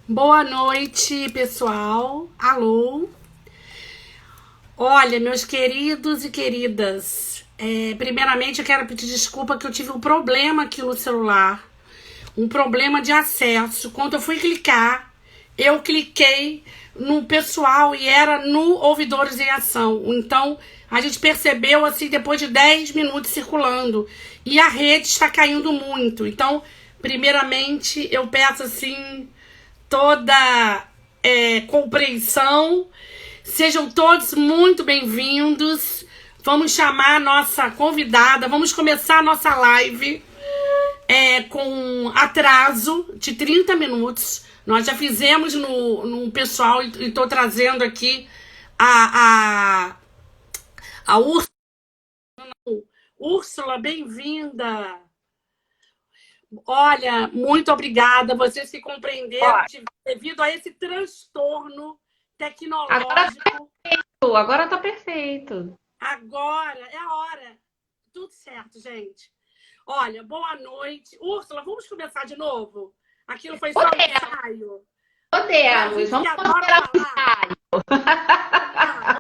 Boa noite, pessoal. Alô. Olha, meus queridos e queridas, primeiramente eu quero pedir desculpa que eu tive um problema aqui no celular, um problema de acesso. Quando eu fui clicar, eu cliquei no pessoal e era no Ouvidores em Ação. Então, a gente percebeu assim depois de 10 minutos circulando e a rede está caindo muito. Então, primeiramente, eu peço assim toda compreensão. Sejam todos muito bem-vindos. Vamos chamar a nossa convidada. Vamos começar a nossa live com atraso de 30 minutos. Nós já fizemos no pessoal e estou trazendo aqui a, a Úrsula. Úrsula, bem-vinda. Olha, muito obrigada. Vocês se compreenderam devido a esse transtorno Agora tecnológico. agora tá perfeito. Agora é a hora. Tudo certo, gente. Olha, boa noite. Úrsula, vamos começar de novo? Aquilo foi só um Podemos, ensaio. Pra podemos. gente que Vamos adora considerar um falar. Combinado?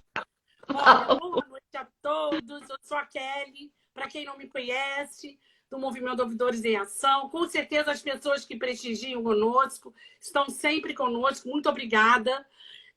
Olha, ensaio. boa noite a todos. Eu sou a Kelly. Para quem não me conhece, do Movimento Ouvidores em Ação. Com certeza as pessoas que prestigiam conosco estão sempre conosco. Muito obrigada.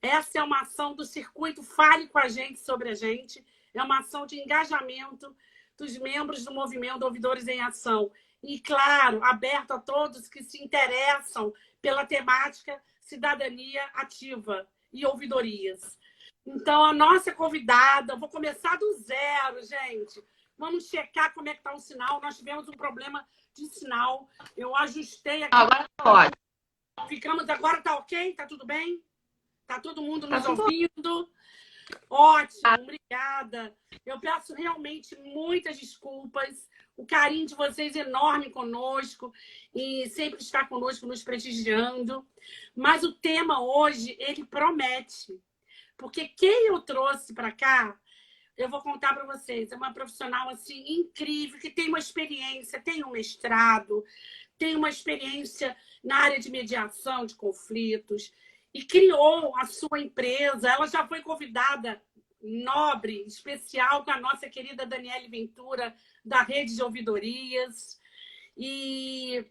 Essa é uma ação do Circuito Fale com a Gente sobre a Gente. É uma ação de engajamento dos membros do Movimento Ouvidores em Ação. E, claro, aberto a todos que se interessam pela temática cidadania ativa e ouvidorias. Então, a nossa convidada, vou começar do zero, gente. Vamos checar como é que está o sinal. Nós tivemos um problema de sinal. Eu ajustei aqui. Agora tá ótimo. Agora está ok? Está tudo bem? Está todo mundo Tá nos tudo ouvindo? Ótimo, ótimo. obrigada. Eu peço realmente muitas desculpas. O carinho de vocês é enorme conosco e sempre está conosco nos prestigiando. Mas o tema hoje, ele promete. Porque quem eu trouxe para cá, eu vou contar para vocês, é uma profissional assim incrível, que tem uma experiência, tem um mestrado, tem uma experiência na área de mediação de conflitos e criou a sua empresa. Ela já foi convidada nobre, especial, com a nossa querida Daniele Ventura, da Rede de Ouvidorias. E,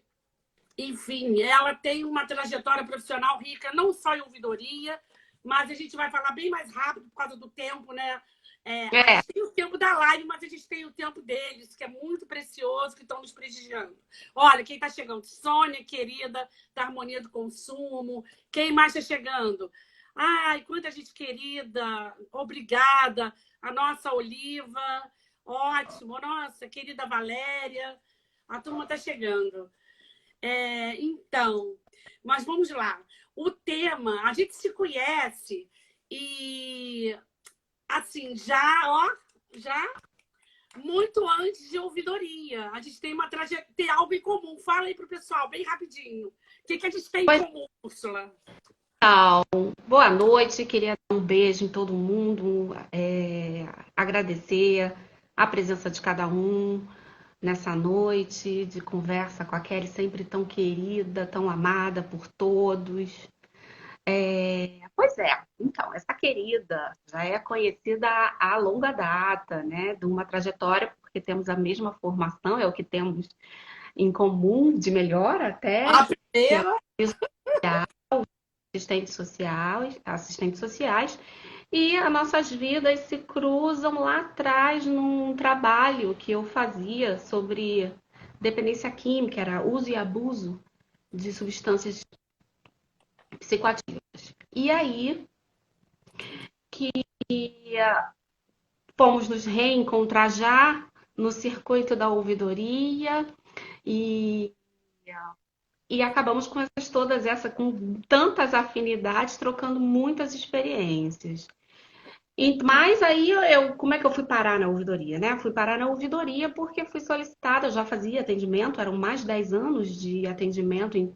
enfim, ela tem uma trajetória profissional rica, não só em ouvidoria, mas a gente vai falar bem mais rápido por causa do tempo, né? A É, gente tem o tempo da live, mas a gente tem o tempo deles, que é muito precioso, que estão nos prestigiando. Olha, quem está chegando? Sônia, querida, da Harmonia do Consumo. Quem mais está chegando? Ai, quanta gente querida. Obrigada. A nossa Oliva. Ótimo. Nossa, querida Valéria. A turma está chegando. Então, mas vamos lá. O tema, a gente se conhece e assim, já muito antes de ouvidoria. A gente tem tem algo em comum. Fala aí pro pessoal, bem rapidinho. O que a gente tem em pois comum, Úrsula? então, boa noite. Queria dar um beijo em todo mundo, agradecer a presença de cada um nessa noite de conversa com a Kelly, sempre tão querida, tão amada por todos. Pois é, então, essa querida já é conhecida há longa data, né? De uma trajetória, porque temos a mesma formação, é o que temos em comum, de melhor até, A que é primeira, assistentes sociais, e as nossas vidas se cruzam lá atrás num trabalho que eu fazia sobre dependência química, era uso e abuso de substâncias psicoativas. E aí que fomos nos reencontrar já no circuito da ouvidoria e, e acabamos com com tantas afinidades, trocando muitas experiências. Mas aí como é que eu fui parar na ouvidoria, né? Fui parar na ouvidoria porque fui solicitada, eu já fazia atendimento, eram mais de 10 anos de atendimento em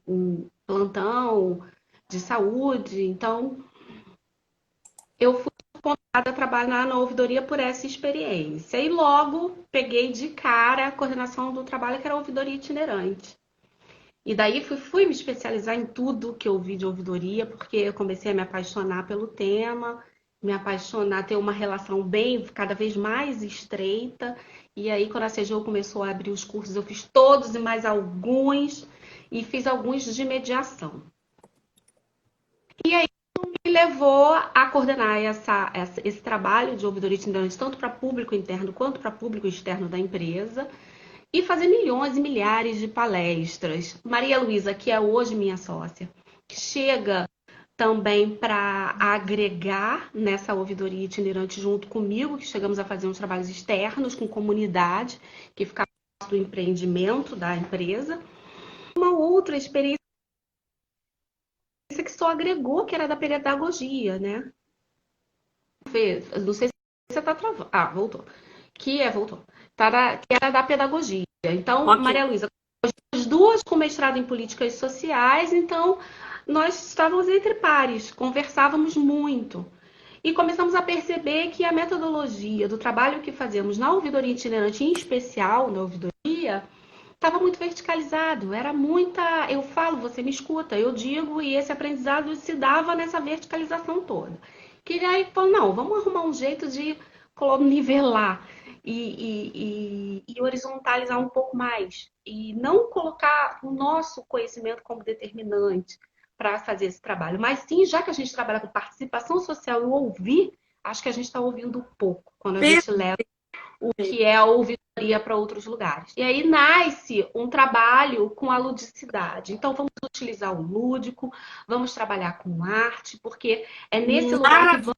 plantão de saúde, então eu fui contratada a trabalhar na ouvidoria por essa experiência. E logo peguei de cara a coordenação do trabalho, que era a ouvidoria itinerante. E daí fui me especializar em tudo que eu vi de ouvidoria, porque eu comecei a me apaixonar pelo tema, me apaixonar, ter uma relação bem, cada vez mais estreita. E aí, quando a CGU começou a abrir os cursos, eu fiz todos e mais alguns, e fiz alguns de mediação. E aí me levou a coordenar esse trabalho de ouvidoria itinerante, tanto para público interno quanto para público externo da empresa, e fazer milhões e milhares de palestras. Maria Luísa, que é hoje minha sócia, chega também para agregar nessa ouvidoria itinerante junto comigo, que chegamos a fazer uns trabalhos externos com comunidade, que ficava do empreendimento da empresa. Uma outra experiência que só agregou, que era da pedagogia, né? Não sei se você está travando. Ah, voltou. Voltou. Que era da pedagogia. Então, Ok. Maria Luísa, as duas com mestrado em políticas sociais, então nós estávamos entre pares, conversávamos muito. E começamos a perceber que a metodologia do trabalho que fazemos na ouvidoria itinerante, em especial na ouvidoria, estava muito verticalizado. Era muita. Eu falo, você me escuta, eu digo, e esse aprendizado se dava nessa verticalização toda. Que aí falou: não, vamos arrumar um jeito de nivelar e horizontalizar um pouco mais. E não colocar o nosso conhecimento como determinante para fazer esse trabalho. Mas sim, já que a gente trabalha com participação social e ouvir, acho que a gente está ouvindo pouco quando a gente leva o que é a ouvidoria para outros lugares. E aí nasce um trabalho com a ludicidade. Então, vamos utilizar o lúdico, vamos trabalhar com arte, porque é nesse lugar que vamos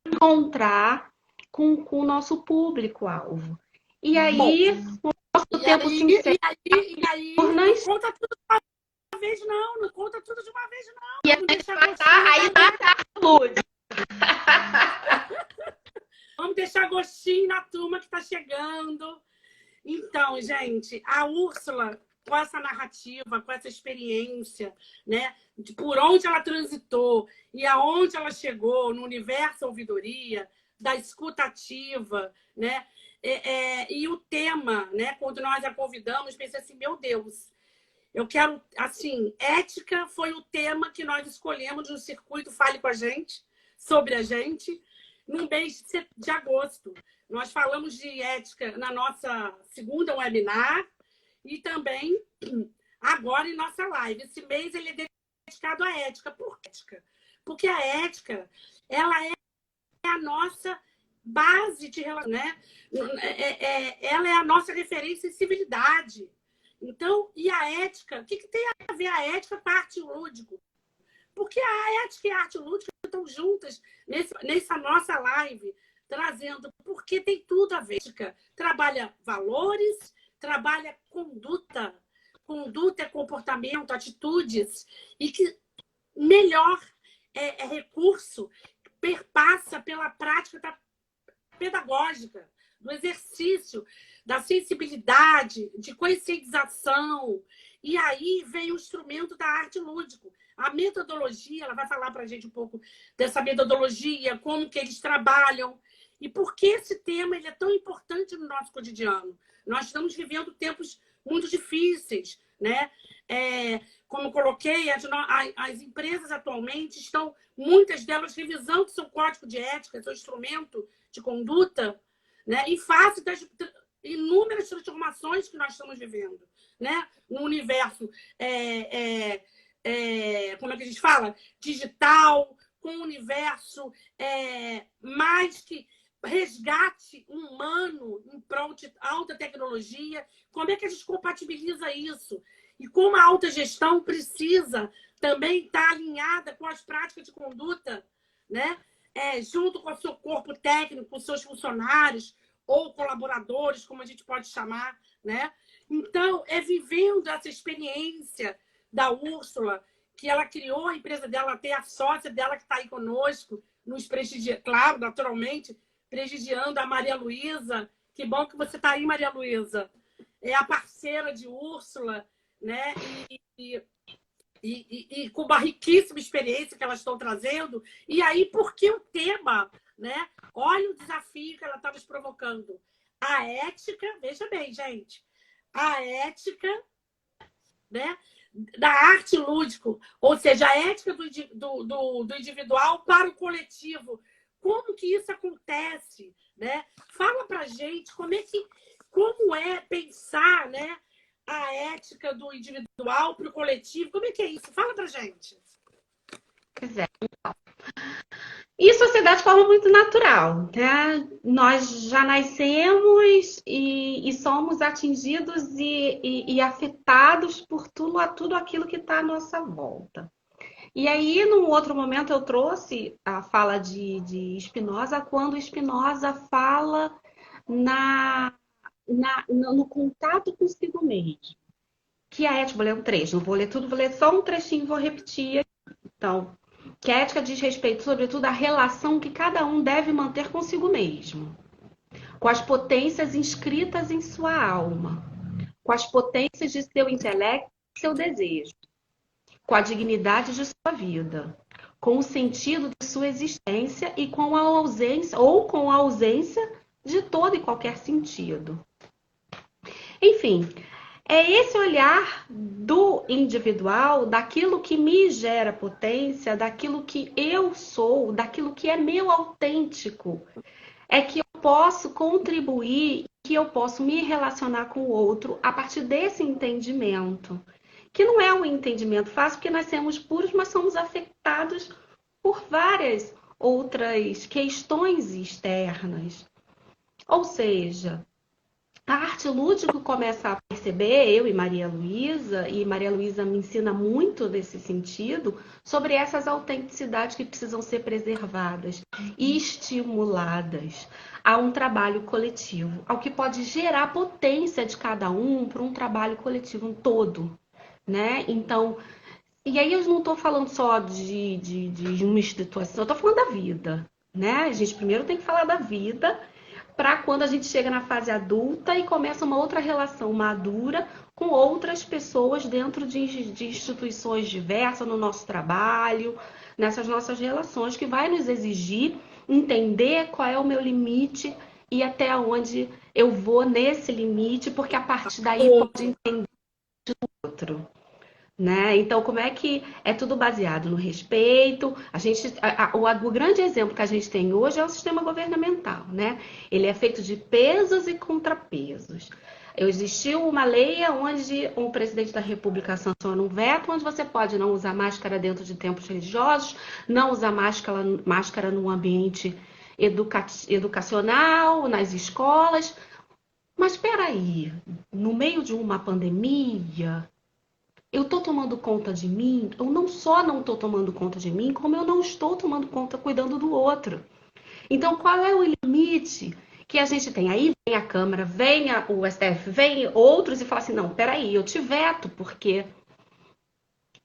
encontrar com o nosso público-alvo. E aí, o nosso tempo se encerra. E aí, não conta tudo de uma vez, não. Não conta tudo de uma vez, não. E Vamos deixar aí nasce a lúdica. Vamos deixar gostinho na turma que está chegando. Então, gente, a Úrsula, com essa narrativa, com essa experiência, né, de por onde ela transitou e aonde ela chegou no universo ouvidoria, da escuta ativa, né, e o tema, né, quando nós a convidamos, pensei assim, meu Deus, eu quero, assim, ética foi o tema que nós escolhemos no circuito Fale com a Gente, sobre a gente, no mês de agosto. Nós falamos de ética na nossa segunda webinar e também agora em nossa live. Esse mês ele é dedicado à ética. Por que ética? Porque a ética, ela é a nossa base de relação, né? Ela é a nossa referência em civilidade. Então, e a ética? O que tem a ver a ética com a arte lúdico? Porque a ética e a arte lúdica estão juntas nessa nossa live, trazendo, porque tem tudo a ver. Trabalha valores, trabalha conduta. Conduta é comportamento, atitudes, e que melhor recurso perpassa pela prática pedagógica, do exercício, da sensibilidade, de conscientização. E aí vem o instrumento da arte lúdico. A metodologia, ela vai falar para a gente um pouco dessa metodologia, como que eles trabalham e por que esse tema ele é tão importante no nosso cotidiano. Nós estamos vivendo tempos muito difíceis, né? Como eu coloquei, as empresas atualmente estão, muitas delas, revisando seu código de ética, seu instrumento de conduta, né? Em face das inúmeras transformações que nós estamos vivendo, né? No universo como é que a gente fala? Digital, com um universo mais que resgate humano em prol de alta tecnologia. Como é que a gente compatibiliza isso? E como a alta gestão precisa também estar alinhada com as práticas de conduta, né? Junto com o seu corpo técnico, com os seus funcionários ou colaboradores, como a gente pode chamar, né? Então, vivendo essa experiência da Úrsula, que ela criou a empresa dela, tem a sócia dela que está aí conosco, nos prestigia, claro, naturalmente, prestigiando a Maria Luísa. Que bom que você está aí, Maria Luísa. É a parceira de Úrsula, né? E com uma riquíssima experiência que elas estão trazendo. E aí, por que o tema, né? Olha o desafio que ela está nos provocando. A ética, veja bem, gente, a ética, né, da arte lúdico, ou seja, a ética do individual para o coletivo. Como que isso acontece, né? Fala pra gente como é pensar, né, a ética do individual para o coletivo. Como é que é isso? Fala pra gente. Pois é. Isso se dá de forma muito natural, né? Nós já nascemos e somos atingidos e afetados por tudo aquilo que está à nossa volta. E aí, num outro momento, eu trouxe a fala de Spinoza, quando Spinoza fala no contato consigo mesmo. Que a ética, vou ler um trecho, não vou ler tudo, vou ler só um trechinho e vou repetir. Então, que a ética diz respeito, sobretudo, à relação que cada um deve manter consigo mesmo, com as potências inscritas em sua alma, com as potências de seu intelecto e seu desejo, com a dignidade de sua vida, com o sentido de sua existência e com a ausência de todo e qualquer sentido. Enfim, é esse olhar do individual, daquilo que me gera potência, daquilo que eu sou, daquilo que é meu autêntico, é que eu posso contribuir, que eu posso me relacionar com o outro a partir desse entendimento. Que não é um entendimento fácil, porque nós somos puros, mas somos afetados por várias outras questões externas. Ou seja, a arte lúdica começa a perceber, eu e Maria Luísa me ensina muito nesse sentido, sobre essas autenticidades que precisam ser preservadas e estimuladas a um trabalho coletivo, ao que pode gerar potência de cada um para um trabalho coletivo, um todo, né? Então, e aí eu não estou falando só de uma instituição, eu estou falando da vida, né? A gente primeiro tem que falar da vida para quando a gente chega na fase adulta e começa uma outra relação madura com outras pessoas dentro de instituições diversas no nosso trabalho, nessas nossas relações, que vai nos exigir entender qual é o meu limite e até onde eu vou nesse limite, porque a partir daí pode entender o outro. Né? Então, como é que é tudo baseado no respeito? O grande exemplo que a gente tem hoje é o sistema governamental, né? Ele é feito de pesos e contrapesos. Existiu uma lei onde um presidente da República sanciona um veto, onde você pode não usar máscara dentro de templos religiosos, não usar máscara no ambiente educacional, nas escolas. Mas espera aí, no meio de uma pandemia, eu estou tomando conta de mim, eu não só não estou tomando conta de mim, como eu não estou tomando conta cuidando do outro. Então, qual é o limite que a gente tem? Aí vem a Câmara, vem o STF, vem outros e fala assim, não, peraí, eu te veto, porque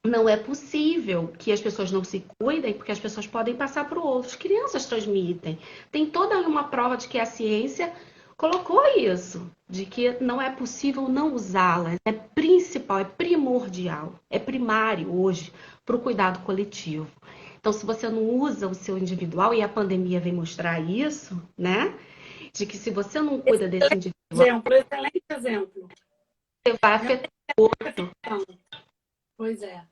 não é possível que as pessoas não se cuidem, porque as pessoas podem passar para o outro. As crianças transmitem. Tem toda uma prova de que a ciência colocou isso, de que não é possível não usá-las. É principal, é primordial, é primário hoje para o cuidado coletivo. Então, se você não usa o seu individual, e a pandemia vem mostrar isso, né? De que se você não cuida desse individual, Excelente exemplo. você vai afetar o outro. Pois é.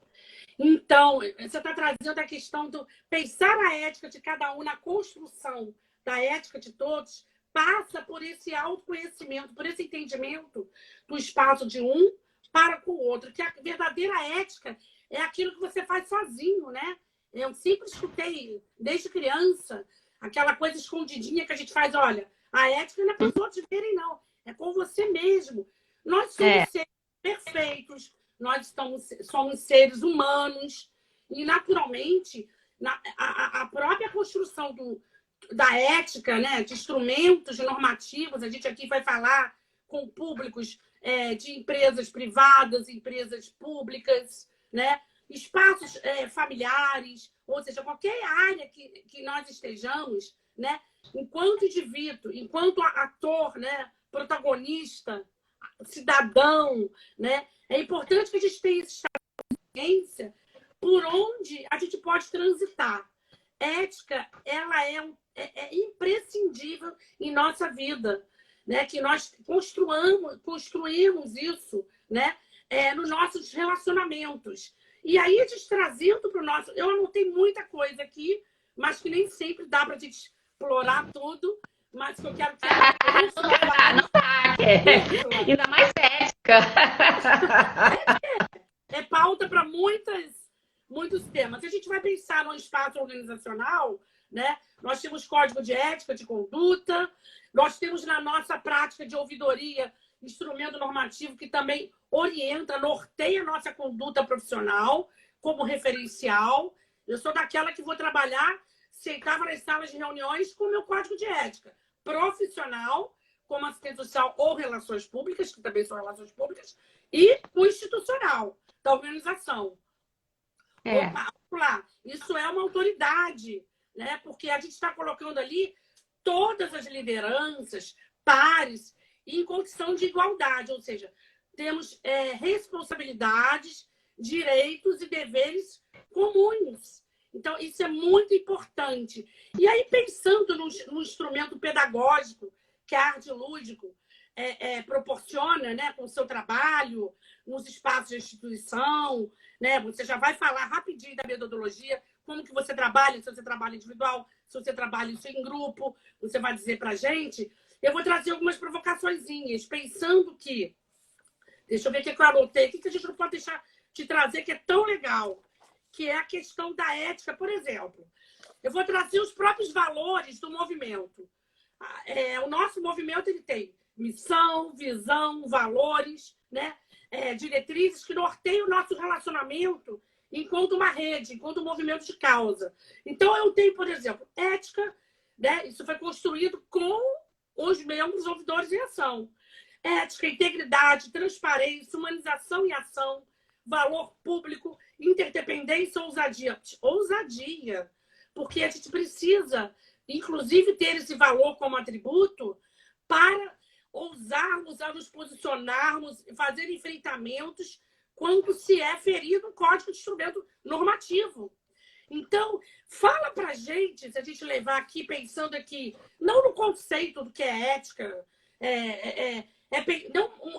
Então, você está trazendo a questão do pensar a ética de cada um na construção da ética de todos, passa por esse autoconhecimento, por esse entendimento do espaço de um para com o outro, que a verdadeira ética é aquilo que você faz sozinho, né? Eu sempre escutei, desde criança, aquela coisa escondidinha que a gente faz, olha, a ética não é para os outros verem, não, é com você mesmo. Nós somos seres perfeitos, nós somos seres humanos e, naturalmente, a própria construção da ética, né, de instrumentos normativos, a gente aqui vai falar com públicos de empresas privadas, empresas públicas, né, espaços familiares, ou seja, qualquer área que nós estejamos, né, enquanto indivíduo, enquanto ator, né, protagonista, cidadão, né, é importante que a gente tenha essa consciência por onde a gente pode transitar. Ética, ela é imprescindível em nossa vida, né? Que nós construímos isso, né? nos nossos relacionamentos. E aí, a gente trazendo para o nosso. Eu anotei muita coisa aqui, mas que nem sempre dá para a gente explorar tudo. Mas que eu quero que a Úrsula fale. Não tá, ainda mais ética. É pauta para muitos temas. Se a gente vai pensar no espaço organizacional, né? Nós temos código de ética, de conduta, nós temos na nossa prática de ouvidoria instrumento normativo que também orienta, norteia a nossa conduta profissional como referencial. Eu sou daquela que vou trabalhar, sentava nas salas de reuniões com o meu código de ética profissional, como assistente social ou relações públicas, que também são relações públicas, e o institucional da organização. É. Opa, vamos lá. Isso é uma autoridade, né? Porque a gente está colocando ali todas as lideranças, pares, em condição de igualdade, ou seja, temos responsabilidades, direitos e deveres comuns. Então, isso é muito importante. E aí, pensando no instrumento pedagógico que a arte lúdico proporciona, né, com o seu trabalho, nos espaços de instituição, né? Você já vai falar rapidinho da metodologia, como que você trabalha, se você trabalha individual, se você trabalha isso em grupo, você vai dizer para a gente. Eu vou trazer algumas provocaçõezinhas, pensando que... Deixa eu ver o que eu anotei. O que a gente não pode deixar de trazer que é tão legal? Que é a questão da ética, por exemplo. Eu vou trazer os próprios valores do movimento. O nosso movimento ele tem missão, visão, valores, né? Diretrizes que norteiam o nosso relacionamento enquanto uma rede, enquanto um movimento de causa. Então, eu tenho, por exemplo, ética, né? Isso foi construído com os membros ouvidores em ação. Ética, integridade, transparência, humanização e ação, valor público, interdependência, ousadia. Ousadia, porque a gente precisa, inclusive, ter esse valor como atributo para ousarmos a nos posicionarmos, fazer enfrentamentos quando se é ferido um código de instrumento normativo. Então, fala para a gente, se a gente levar aqui, pensando aqui, não no conceito do que é ética,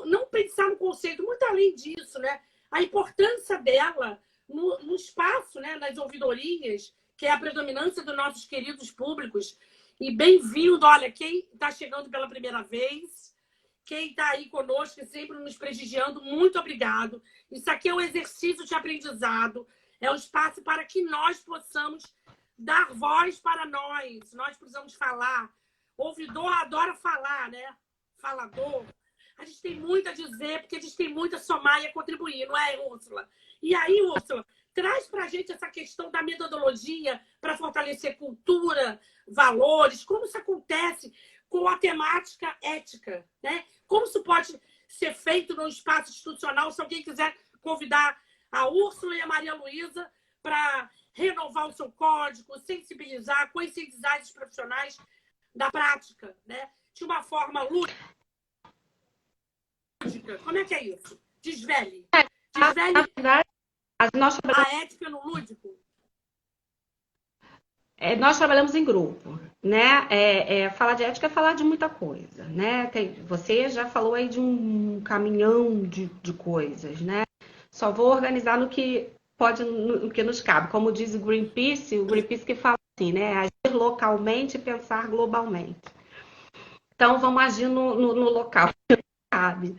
não pensar no conceito, muito além disso, né? A importância dela no espaço, né? Nas ouvidorias, que é a predominância dos nossos queridos públicos. E bem-vindo, olha, quem está chegando pela primeira vez, quem está aí conosco, sempre nos prestigiando, muito obrigado. Isso aqui é um exercício de aprendizado, é um espaço para que nós possamos dar voz para nós. Nós precisamos falar. Ouvidor adora falar, né? Falador. A gente tem muito a dizer, porque a gente tem muito a somar e a contribuir, não é, Úrsula? E aí, Úrsula, traz para a gente essa questão da metodologia para fortalecer cultura, valores, como isso acontece com a temática ética, né? Como isso pode ser feito no espaço institucional, se alguém quiser convidar a Úrsula e a Maria Luísa para renovar o seu código, sensibilizar, conscientizar os profissionais da prática, né? De uma forma lúdica. Como é que é isso? Desvele. Desvele Na verdade, nós a ética no lúdico. Nós trabalhamos em grupo, né? Falar de ética é falar de muita coisa, né? Você já falou aí de um caminhão de coisas, né? Só vou organizar no que pode, no que nos cabe. Como diz o Greenpeace que fala assim, né? Agir localmente e pensar globalmente. Então, vamos agir no local que cabe.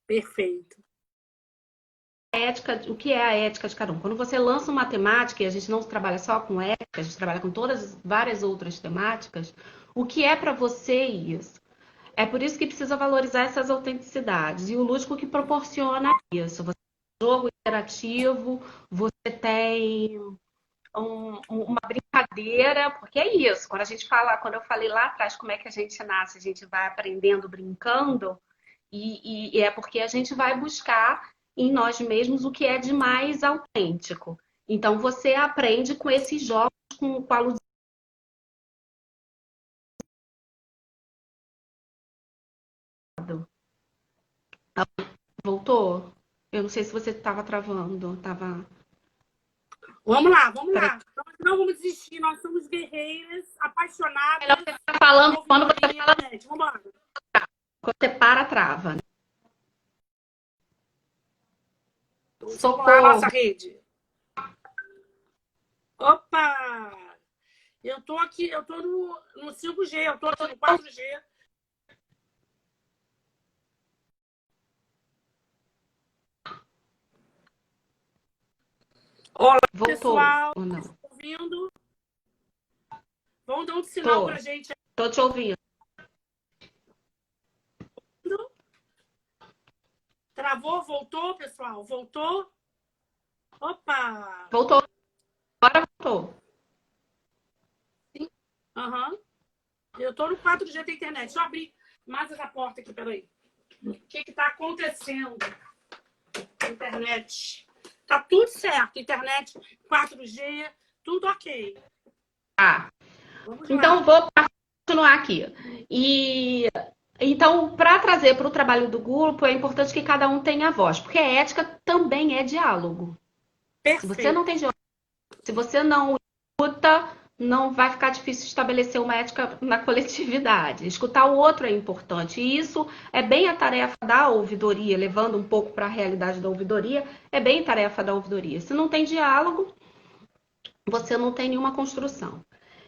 Perfeito. O que é a ética de cada um? Quando você lança uma temática, e a gente não trabalha só com ética, a gente trabalha com todas várias outras temáticas, o que é para você isso? É por isso que precisa valorizar essas autenticidades. E o lúdico que proporciona isso. Você tem um jogo interativo, você tem uma brincadeira, porque é isso. Quando eu falei lá atrás como é que a gente nasce, a gente vai aprendendo brincando, e é porque a gente vai buscar em nós mesmos o que é de mais autêntico. Então você aprende com esses jogos, com a luz. Voltou? Eu não sei se você estava travando, estava. Vamos lá, vamos lá. Nós não vamos desistir, nós somos guerreiras, apaixonadas. Melhor você tá falando quando você fala, Gente, vamos embora. quando você para, trava. Vamos lá, nossa Socorro. rede. Opa! Eu tô aqui, eu tô no 5G, eu tô aqui no 4G. Olá, Voltou pessoal, ou não? estão ouvindo? Vão dar um sinal Tô. pra gente. Tô te ouvindo. Travou? Voltou, pessoal? Voltou? Opa! Voltou. Agora voltou. Aham. Eu tô no 4G da internet. Deixa eu abrir mais essa porta aqui, peraí. O que que tá acontecendo? Internet. Tá tudo certo. Internet, 4G, tudo ok. Tá. Vamos Então, lá. vou continuar aqui. E então, para trazer para o trabalho do grupo, é importante que cada um tenha voz, porque a ética também é diálogo. Se você não Perfeito. tem diálogo, se você não escuta, não vai ficar difícil estabelecer uma ética na coletividade. Escutar o outro é importante. E isso é bem a tarefa da ouvidoria, levando um pouco para a realidade da ouvidoria, é bem tarefa da ouvidoria. Se não tem diálogo, você não tem nenhuma construção.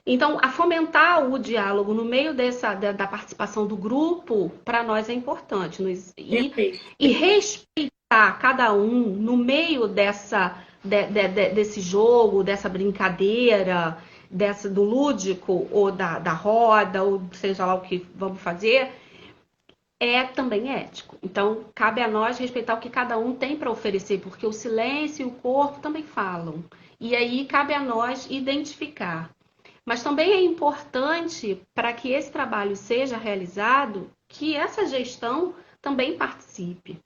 Então, a fomentar o diálogo no meio da participação do grupo, para nós é importante. Perfeito. E respeitar cada um no meio desse jogo, dessa brincadeira, do lúdico, ou da roda, ou seja lá o que vamos fazer, é também ético. Então, cabe a nós respeitar o que cada um tem para oferecer, porque o silêncio e o corpo também falam. E aí cabe a nós identificar. Mas também é importante, para que esse trabalho seja realizado, que essa gestão também participe,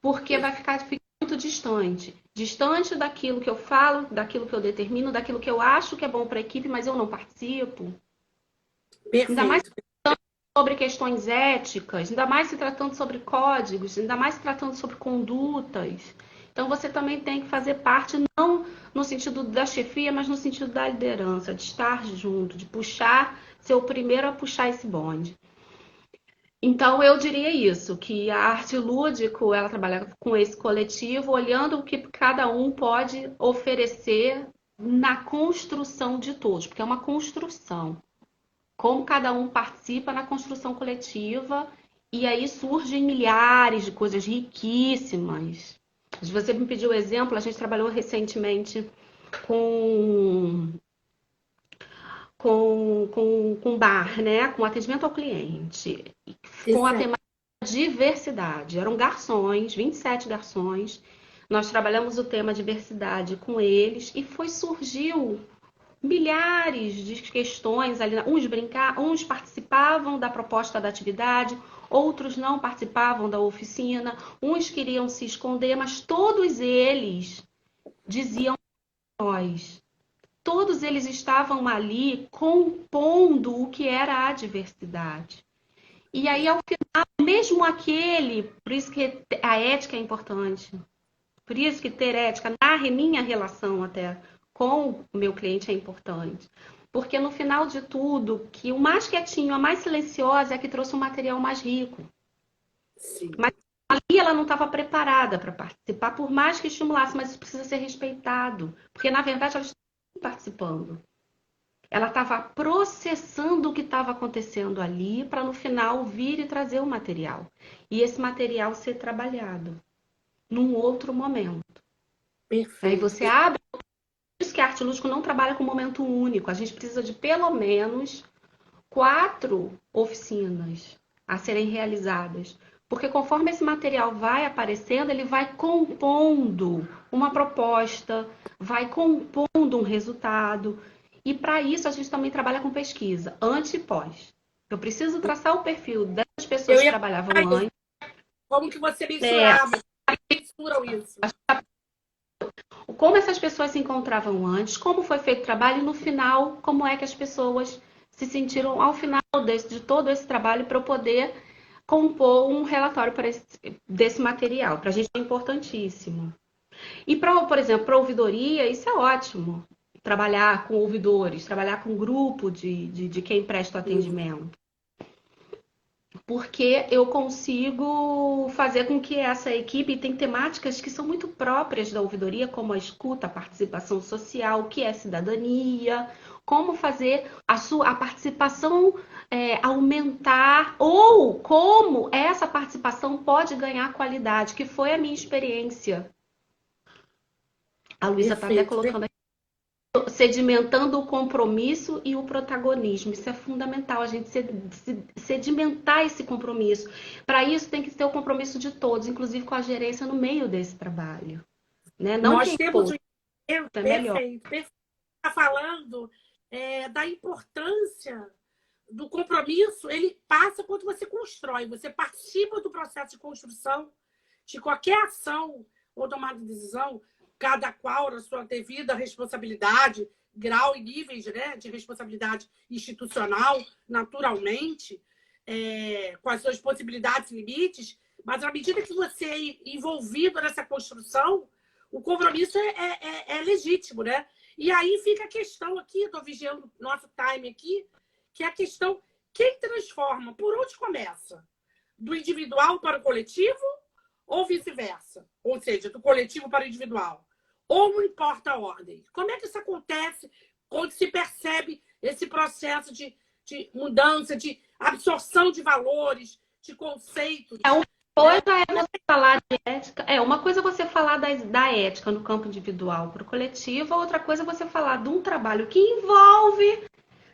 porque vai ficar muito distante. Distante daquilo que eu falo, daquilo que eu determino, daquilo que eu acho que é bom para a equipe, mas eu não participo. Ainda mais Perfeito. sobre questões éticas, ainda mais se tratando sobre códigos, ainda mais se tratando sobre condutas. Então você também tem que fazer parte, não no sentido da chefia, mas no sentido da liderança, de estar junto, de puxar, ser o primeiro a puxar esse bonde. Então eu diria isso, que a arte lúdico, ela trabalha com esse coletivo, olhando o que cada um pode oferecer na construção de todos, porque é uma construção, como cada um participa na construção coletiva, e aí surgem milhares de coisas riquíssimas. Se você me pediu exemplo, a gente trabalhou recentemente com, com bar, né? Com atendimento ao cliente, com a Exato. temática diversidade. Eram garçons, 27 garçons. Nós trabalhamos o tema diversidade com eles e surgiu milhares de questões ali. Uns participavam da proposta da atividade, outros não participavam da oficina, uns queriam se esconder, mas todos eles diziam nós. Todos eles estavam ali compondo o que era a diversidade. E aí, ao final, mesmo aquele, por isso que a ética é importante, por isso que ter ética na minha relação até com o meu cliente é importante. Porque no final de tudo, que o mais quietinho, a mais silenciosa é a que trouxe um material mais rico. Sim. Mas ali ela não estava preparada para participar, por mais que estimulasse, mas isso precisa ser respeitado. Porque na verdade ela estava participando. Ela estava processando o que estava acontecendo ali para no final vir e trazer o material. E esse material ser trabalhado num outro momento. Aí Perfeito. você abre. Por isso que a arte lúdica não trabalha com momento único. A gente precisa de pelo menos 4 oficinas a serem realizadas. Porque conforme esse material vai aparecendo, ele vai compondo uma proposta, vai compondo um resultado. E para isso a gente também trabalha com pesquisa, antes e pós. Eu preciso traçar o perfil das Eu pessoas que ia trabalhavam falar isso. antes. Como que você É, mensurava? Mensuram isso? como essas pessoas se encontravam antes, como foi feito o trabalho e no final, como é que as pessoas se sentiram ao final de todo esse trabalho para eu poder compor um relatório desse material. Para a gente é importantíssimo. E, por exemplo, para ouvidoria, isso é ótimo. Trabalhar com ouvidores, trabalhar com grupo de quem presta atendimento. Porque eu consigo fazer com que essa equipe tenha temáticas que são muito próprias da ouvidoria, como a escuta, a participação social, o que é cidadania, como fazer a participação aumentar, ou como essa participação pode ganhar qualidade, que foi a minha experiência. A Luísa está até colocando aqui. Sedimentando o compromisso e o protagonismo. Isso é fundamental, a gente sedimentar esse compromisso. Para isso tem que ter o compromisso de todos, inclusive com a gerência no meio desse trabalho. Né? Não Nós temos um é melhor. Perfeito. Está falando da importância do compromisso, ele passa quando você constrói, você participa do processo de construção de qualquer ação ou tomada de decisão, cada qual na sua devida responsabilidade, grau e níveis, né, de responsabilidade institucional, naturalmente, com as suas possibilidades e limites, mas à medida que você é envolvido nessa construção, o compromisso é legítimo, né? E aí fica a questão aqui, estou vigiando nosso time aqui, que é a questão, quem transforma? Por onde começa? Do individual para o coletivo ou vice-versa? Ou seja, do coletivo para o individual? Ou não importa a ordem? Como é que isso acontece quando se percebe esse processo de mudança, de absorção de valores, de conceitos? Uma coisa é você falar de ética, uma coisa é você falar da ética no campo individual para o coletivo, outra coisa é você falar de um trabalho que envolve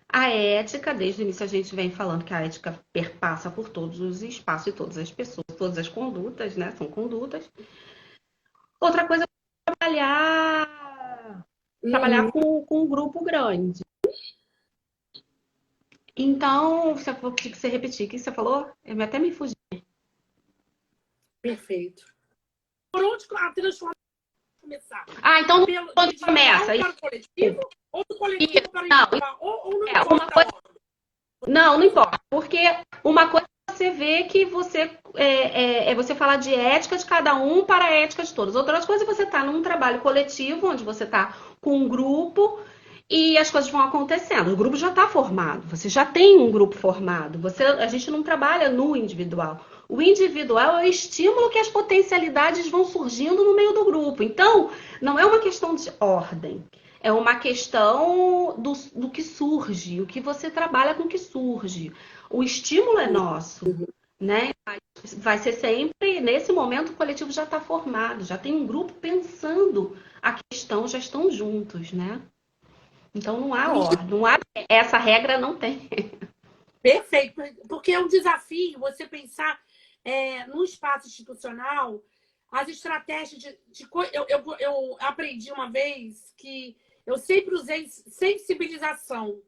a ética. Desde o início a gente vem falando que a ética perpassa por todos os espaços e todas as pessoas, todas as condutas, né? São condutas. Outra coisa é trabalhar com um grupo grande. Então, se eu vou pedir que você repetir o que você falou, eu até me fugi. Perfeito. Por onde a transformação começar? Então onde começa? Para o coletivo ou do coletivo para o individual? Ou não importa Não importa. Porque uma coisa é você ver que você você falar de ética de cada um para a ética de todos. Outra coisa é você estar num trabalho coletivo, onde você está com um grupo e as coisas vão acontecendo. O grupo já está formado, você já tem um grupo formado. A gente não trabalha no individual. O individual é o estímulo que as potencialidades vão surgindo no meio do grupo. Então, não é uma questão de ordem. É uma questão do que surge, o que você trabalha com o que surge. O estímulo é nosso, né? Vai ser sempre, nesse momento, o coletivo já está formado, já tem um grupo pensando a questão, já estão juntos, né? Então não há ordem, essa regra não tem. Perfeito, porque é um desafio você pensar no espaço institucional, as estratégias eu aprendi uma vez que eu sempre usei sensibilização.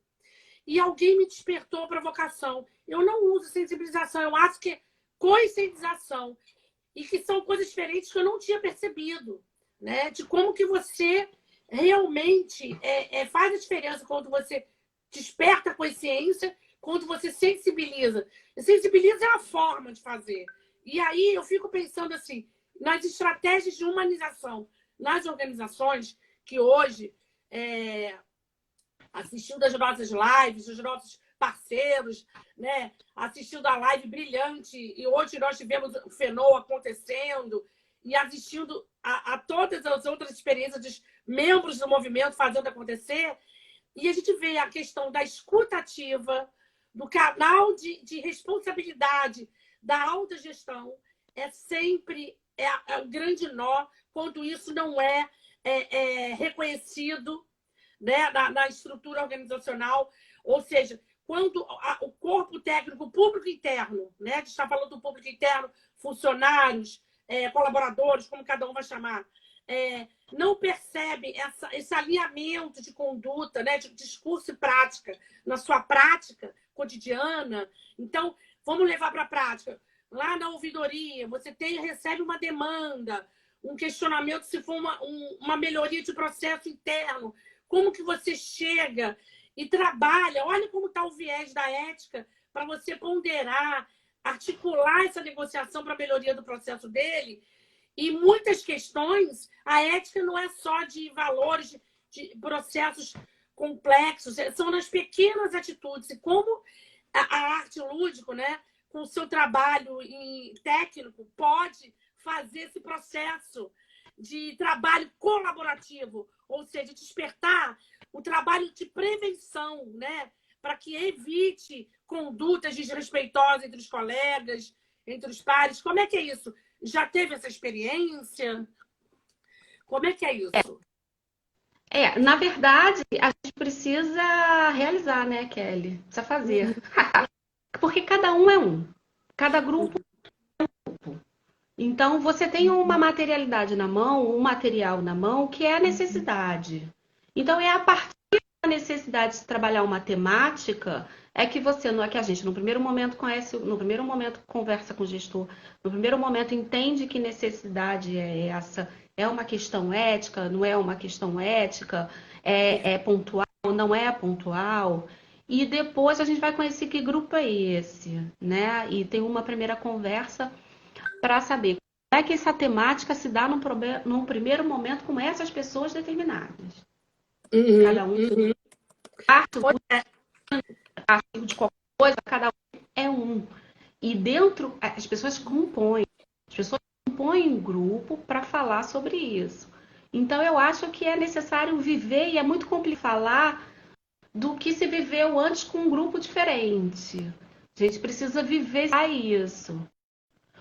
E alguém me despertou a provocação. Eu não uso sensibilização, eu acho que é conscientização. E que são coisas diferentes que eu não tinha percebido. Né? De como que você realmente faz a diferença quando você desperta a consciência, quando você sensibiliza. Sensibiliza é a forma de fazer. E aí eu fico pensando assim, nas estratégias de humanização, nas organizações que hoje, assistindo as nossas lives, os nossos parceiros, né? Assistindo a live brilhante, e hoje nós tivemos o Fenô acontecendo, e assistindo a todas as outras experiências dos membros do movimento fazendo acontecer, e a gente vê a questão da escuta ativa, do canal de responsabilidade, da autogestão, sempre o grande nó, quando isso não é reconhecido, né, na estrutura organizacional, ou seja, quando o corpo técnico, o público interno, né, a gente está falando do público interno, funcionários, colaboradores, como cada um vai chamar, não percebe esse alinhamento de conduta, né, de discurso e prática, na sua prática cotidiana. Então, vamos levar para a prática. Lá na ouvidoria, você recebe uma demanda, um questionamento se for uma melhoria de processo interno. Como que você chega e trabalha? Olha como está o viés da ética para você ponderar, articular essa negociação para a melhoria do processo dele. E muitas questões, a ética não é só de valores, de processos complexos, são nas pequenas atitudes. E como a arte lúdico, né, com o seu trabalho técnico, pode fazer esse processo de trabalho colaborativo, ou seja, despertar o trabalho de prevenção, né, para que evite condutas desrespeitosas entre os colegas, entre os pares. Como é que é isso? Já teve essa experiência? Como é que é isso? Na verdade, a gente precisa realizar, né, Kelly? Precisa fazer. Porque cada um é um. Cada grupo. Então, você tem uma materialidade na mão, um material na mão, que é a necessidade. Então, é a partir da necessidade de trabalhar uma temática, é que você, não é que a gente, no primeiro momento, conhece, no primeiro momento, conversa com o gestor, no primeiro momento, entende que necessidade é essa, é uma questão ética, não é uma questão ética, é pontual, não é pontual. E depois a gente vai conhecer que grupo é esse, né? E tem uma primeira conversa para saber como é que essa temática se dá num primeiro momento com essas pessoas determinadas. Cada um artigo de qualquer coisa, cada um é um. E dentro, as pessoas compõem um grupo para falar sobre isso. Então eu acho que é necessário viver, e é muito complicado falar do que se viveu antes com um grupo diferente. A gente precisa viver isso.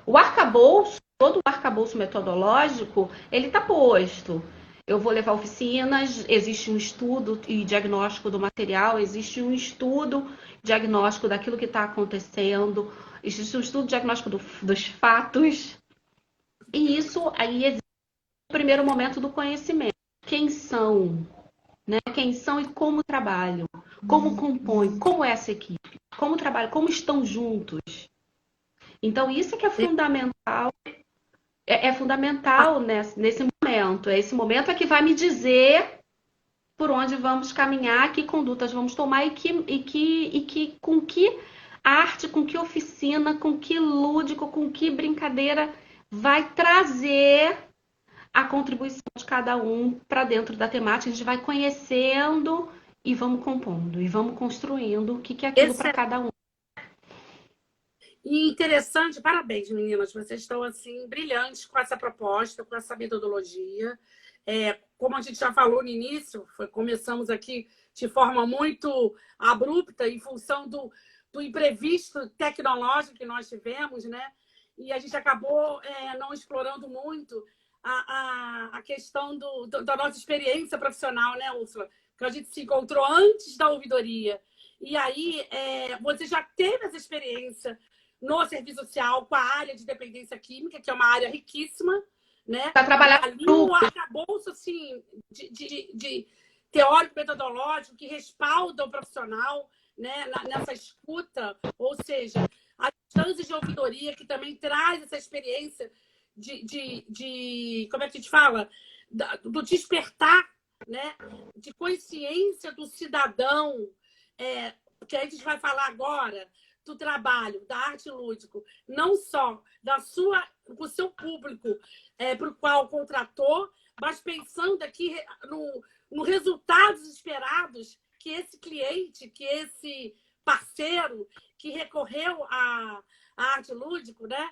O arcabouço, todo o arcabouço metodológico, ele está posto. Eu vou levar oficinas, existe um estudo e diagnóstico do material, existe um estudo diagnóstico daquilo que está acontecendo, existe um estudo diagnóstico dos fatos. E isso aí existe o primeiro momento do conhecimento. Quem são, né? Quem são e como trabalham, como compõem, como é essa equipe, como trabalham, como estão juntos. Então, isso é que é fundamental. É fundamental nesse momento. Esse momento é que vai me dizer por onde vamos caminhar, que condutas vamos tomar com que arte, com que oficina, com que lúdico, com que brincadeira vai trazer a contribuição de cada um para dentro da temática. A gente vai conhecendo e vamos compondo, e vamos construindo o que é aquilo para cada um. E interessante, parabéns, meninas. Vocês estão assim brilhantes com essa proposta, com essa metodologia. Como a gente já falou no início, começamos aqui de forma muito abrupta, em função do imprevisto tecnológico que nós tivemos, né? E a gente acabou não explorando muito a questão da nossa experiência profissional, né, Úrsula? Que a gente se encontrou antes da ouvidoria. E aí, você já teve essa experiência no serviço social com a área de dependência química, que é uma área riquíssima, né? Para trabalhar ali no arcabouço assim, de teórico metodológico que respalda o profissional, né, nessa escuta, ou seja, as instâncias de ouvidoria que também traz essa experiência como é que a gente fala? Do despertar, né? De consciência do cidadão, que a gente vai falar agora do trabalho, da arte lúdico, não só com o seu público para o qual contratou, mas pensando aqui no resultados esperados que esse cliente, que esse parceiro que recorreu à arte lúdico, né?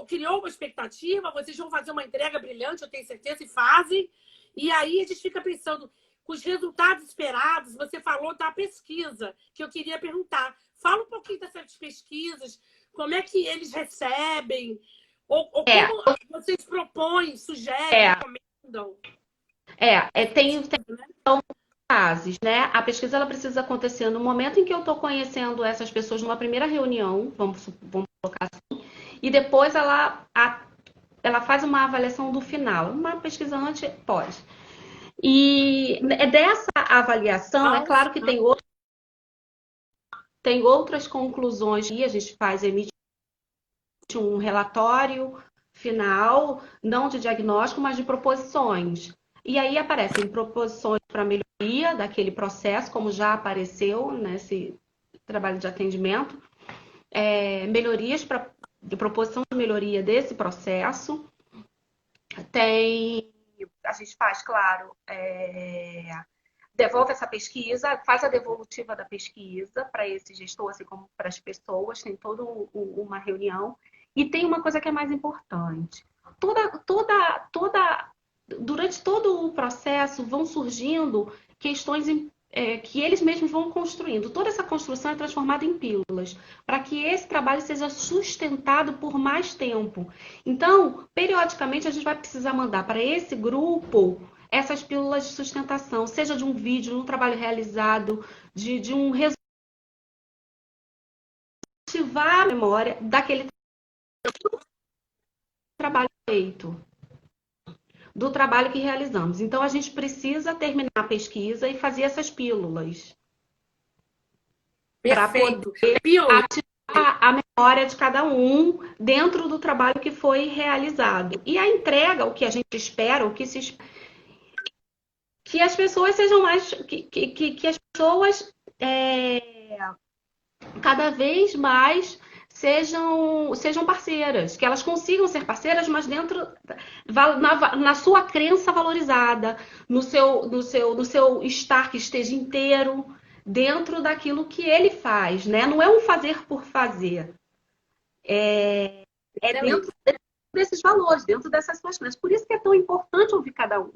Criou uma expectativa, vocês vão fazer uma entrega brilhante, eu tenho certeza, e fazem. E aí a gente fica pensando, com os resultados esperados, você falou da pesquisa, que eu queria perguntar. Fala um pouquinho dessas pesquisas, como é que eles recebem, ou como vocês propõem, sugerem, recomendam. Tem fases, né? A pesquisa ela precisa acontecer no momento em que eu estou conhecendo essas pessoas numa primeira reunião, vamos colocar assim, e depois ela faz uma avaliação do final, uma pesquisa antes, pós. E dessa avaliação, é claro que tem outras conclusões que a gente emite um relatório final, não de diagnóstico, mas de proposições. E aí aparecem proposições para melhoria daquele processo, como já apareceu nesse trabalho de atendimento, melhorias de proposição de melhoria desse processo, Tem, a gente faz, claro, devolve essa pesquisa, faz a devolutiva da pesquisa para esse gestor, assim como para as pessoas, tem toda uma reunião. E tem uma coisa que é mais importante. Durante todo o processo vão surgindo questões que eles mesmos vão construindo. Toda essa construção é transformada em pílulas, para que esse trabalho seja sustentado por mais tempo. Então, periodicamente, a gente vai precisar mandar para esse grupo essas pílulas de sustentação, seja de um vídeo, de um trabalho realizado, de um reativar a memória daquele trabalho feito, do trabalho que realizamos. Então, a gente precisa terminar a pesquisa e fazer essas pílulas para poder Perfeito. Pílula. ativar a memória de cada um dentro do trabalho que foi realizado. E a entrega, o que a gente espera, o que se espera, que as pessoas sejam mais. Que as pessoas cada vez mais sejam parceiras, que elas consigam ser parceiras, mas dentro na sua crença valorizada, no seu estar que esteja inteiro dentro daquilo que ele faz, né? Não é um fazer por fazer, é dentro desses valores, dentro dessas suas crenças. Por isso que é tão importante ouvir cada um,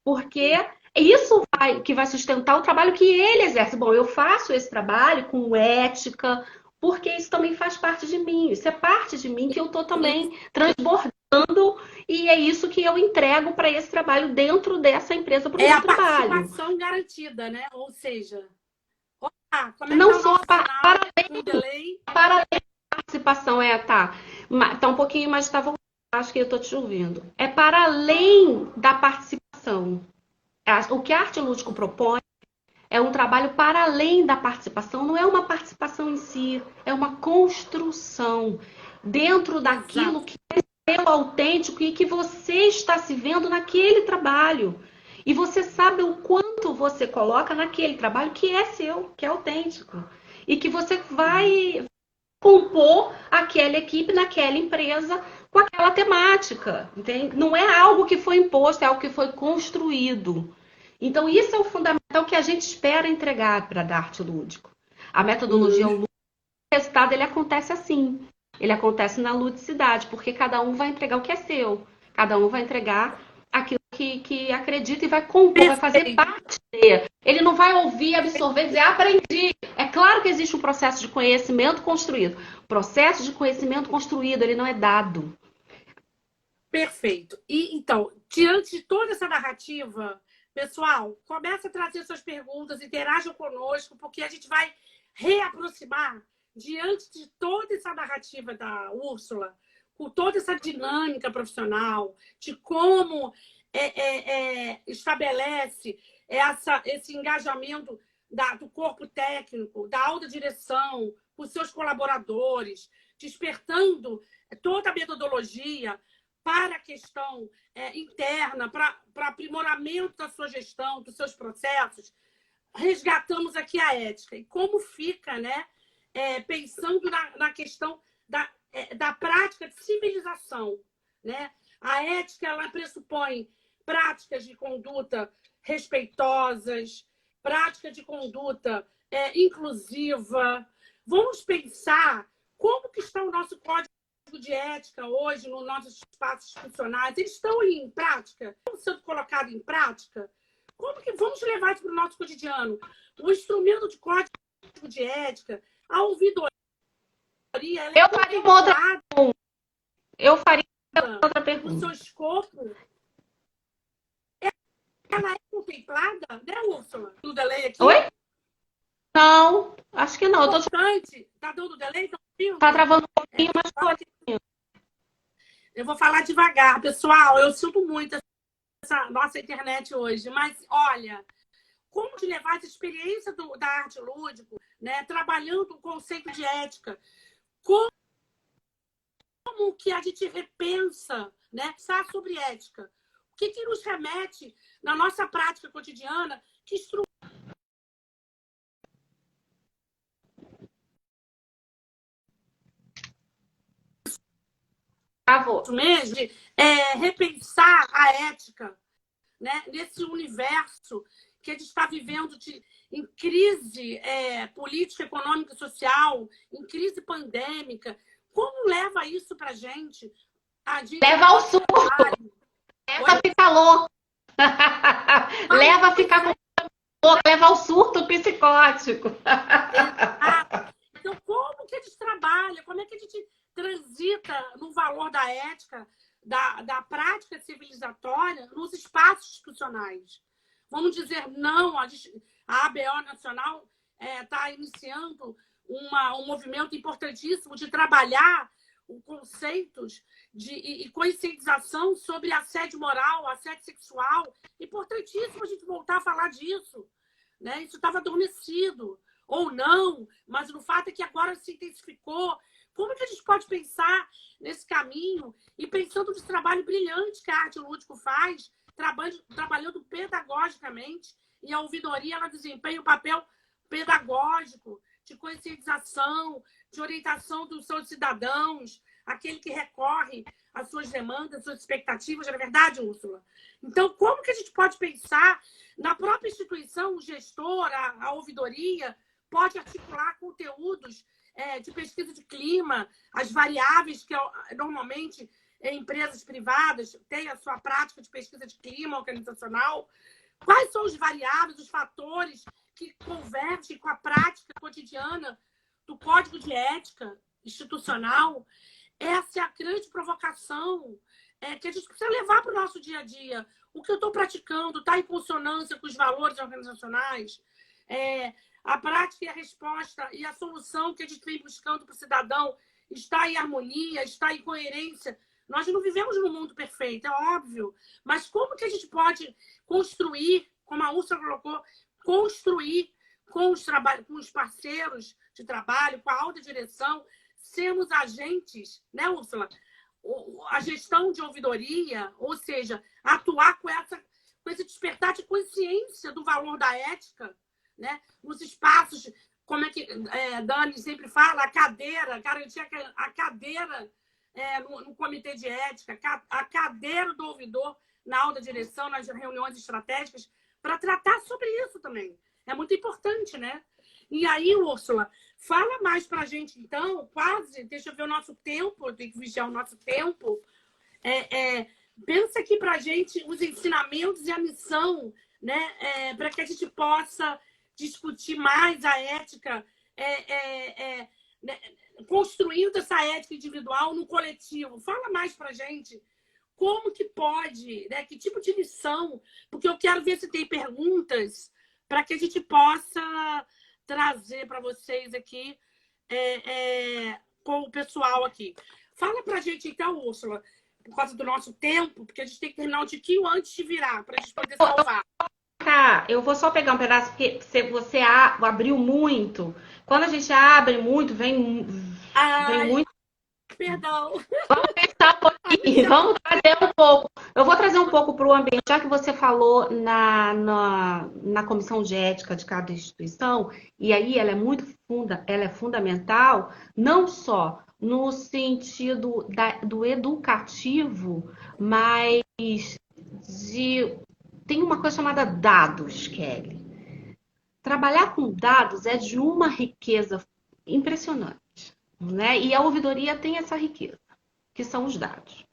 porque isso que vai sustentar o trabalho que ele exerce. Bom, eu faço esse trabalho com ética, porque isso também faz parte de mim. Isso é parte de mim que eu estou também transbordando e é isso que eu entrego para esse trabalho dentro dessa empresa para o É meu a trabalho. participação garantida, né? Ou seja, como é que Não tá o só nosso sinal com delay? para além da participação, tá um pouquinho, mas tá voltando. Acho que eu estou te ouvindo. É para além da participação. O que a arte lúdico propõe é um trabalho para além da participação, não é uma participação em si, é uma construção dentro daquilo Exato. que é seu autêntico e que você está se vendo naquele trabalho. E você sabe o quanto você coloca naquele trabalho que é seu, que é autêntico. E que você vai compor aquela equipe naquela empresa com aquela temática, entende? Não é algo que foi imposto, é algo que foi construído. Então, isso é o fundamental que a gente espera entregar para a arte lúdico. A metodologia, o resultado, ele acontece assim. Ele acontece na ludicidade, porque cada um vai entregar o que é seu. Cada um vai entregar aquilo que acredita e vai compor, vai fazer Perfeito. parte dele. Ele não vai ouvir, absorver, dizer, aprendi. É claro que existe um processo de conhecimento construído. O processo de conhecimento construído, ele não é dado. Perfeito. E então, diante de toda essa narrativa, pessoal, comece a trazer suas perguntas, interajam conosco, porque a gente vai reaproximar diante de toda essa narrativa da Úrsula, com toda essa dinâmica profissional, de como estabelece esse engajamento do corpo técnico, da alta direção, com seus colaboradores, despertando toda a metodologia para a questão interna, para aprimoramento da sua gestão, dos seus processos, resgatamos aqui a ética. E como fica, né, pensando na questão da prática de civilização. Né? A ética ela pressupõe práticas de conduta respeitosas, prática de conduta inclusiva. Vamos pensar como que está o nosso código de ética hoje nos nossos espaços institucionais, eles estão em prática? Estão sendo colocados em prática? Como que vamos levar isso para o nosso cotidiano? O instrumento de código de ética, a ouvidoria, ela Eu faria uma outra, eu faria outra no pergunta. seu escopo, ela é contemplada, né, Úrsula? No delay aqui? Oi? Não, acho que não. Eu tô Importante. Tá dando delay? tá travando um pouquinho, mas tô aqui. Eu vou falar devagar, pessoal. Eu sinto muito essa nossa internet hoje, mas olha, como de levar essa experiência da arte lúdico, né, trabalhando o conceito de ética, como que a gente repensa, né, pensar sobre ética, o que nos remete na nossa prática cotidiana, que Acabou. Mesmo, de repensar a ética, né, nesse universo que a gente está vivendo em crise política, econômica e social, em crise pandêmica. Como leva isso para a gente? Leva ao surto, leva a ficar louco, leva a ficar louco, leva ao surto psicótico. Então, como que a gente trabalha? Como é que a gente transita no valor da ética, da prática civilizatória nos espaços institucionais? Vamos dizer não, a ABO Nacional está iniciando um movimento importantíssimo de trabalhar os conceitos e conscientização sobre assédio moral, assédio sexual. Importantíssimo a gente voltar a falar disso, né? Isso estava adormecido, ou não, mas o fato é que agora se intensificou. Como que a gente pode pensar nesse caminho e pensando nesse trabalho brilhante que a Arte Lúdico faz, trabalhando pedagogicamente, e a ouvidoria ela desempenha um papel pedagógico, de conscientização, de orientação dos seus cidadãos, aquele que recorre às suas demandas, às suas expectativas, não é verdade, Úrsula? Então, como que a gente pode pensar na própria instituição, o gestor, a ouvidoria, pode articular conteúdos de pesquisa de clima, as variáveis que normalmente empresas privadas têm a sua prática de pesquisa de clima organizacional. Quais são os variáveis, os fatores que convergem com a prática cotidiana do Código de Ética Institucional? Essa é a grande provocação que a gente precisa levar para o nosso dia a dia. O que eu estou praticando está em consonância com os valores organizacionais? A prática e a resposta e a solução que a gente vem buscando para o cidadão está em harmonia, está em coerência. Nós não vivemos num mundo perfeito, é óbvio. Mas como que a gente pode construir, como a Úrsula colocou, construir com os parceiros de trabalho, com a alta direção, sermos agentes, né, Úrsula? A gestão de ouvidoria, ou seja, atuar com esse despertar de consciência do valor da ética, né? Nos espaços, como é que Dani sempre fala, a cadeira, garantir a cadeira no comitê de ética, a cadeira do ouvidor na alta direção, nas reuniões estratégicas, para tratar sobre isso também. É muito importante, né? E aí, Úrsula, fala mais para a gente, então, quase, deixa eu ver o nosso tempo, tem que vigiar o nosso tempo. Pensa aqui para a gente os ensinamentos e a missão, né? Para que a gente possa discutir mais a ética, construindo essa ética individual no coletivo. Fala mais para a gente como que pode, né? Que tipo de lição, porque eu quero ver se tem perguntas para que a gente possa trazer para vocês aqui com o pessoal aqui. Fala para a gente, então, Úrsula, por causa do nosso tempo, porque a gente tem que terminar o tiquinho antes de virar, para a gente poder salvar. Tá, eu vou só pegar um pedaço, porque você abriu muito. Quando a gente abre muito, vem muito. Perdão. Vamos pensar um pouquinho, vamos trazer um pouco. Eu vou trazer um pouco para o ambiente, já que você falou na comissão de ética de cada instituição, e aí ela é fundamental, não só no sentido do educativo, mas tem uma coisa chamada dados, Kelly. Trabalhar com dados é de uma riqueza impressionante, né? E a ouvidoria tem essa riqueza, que são os dados.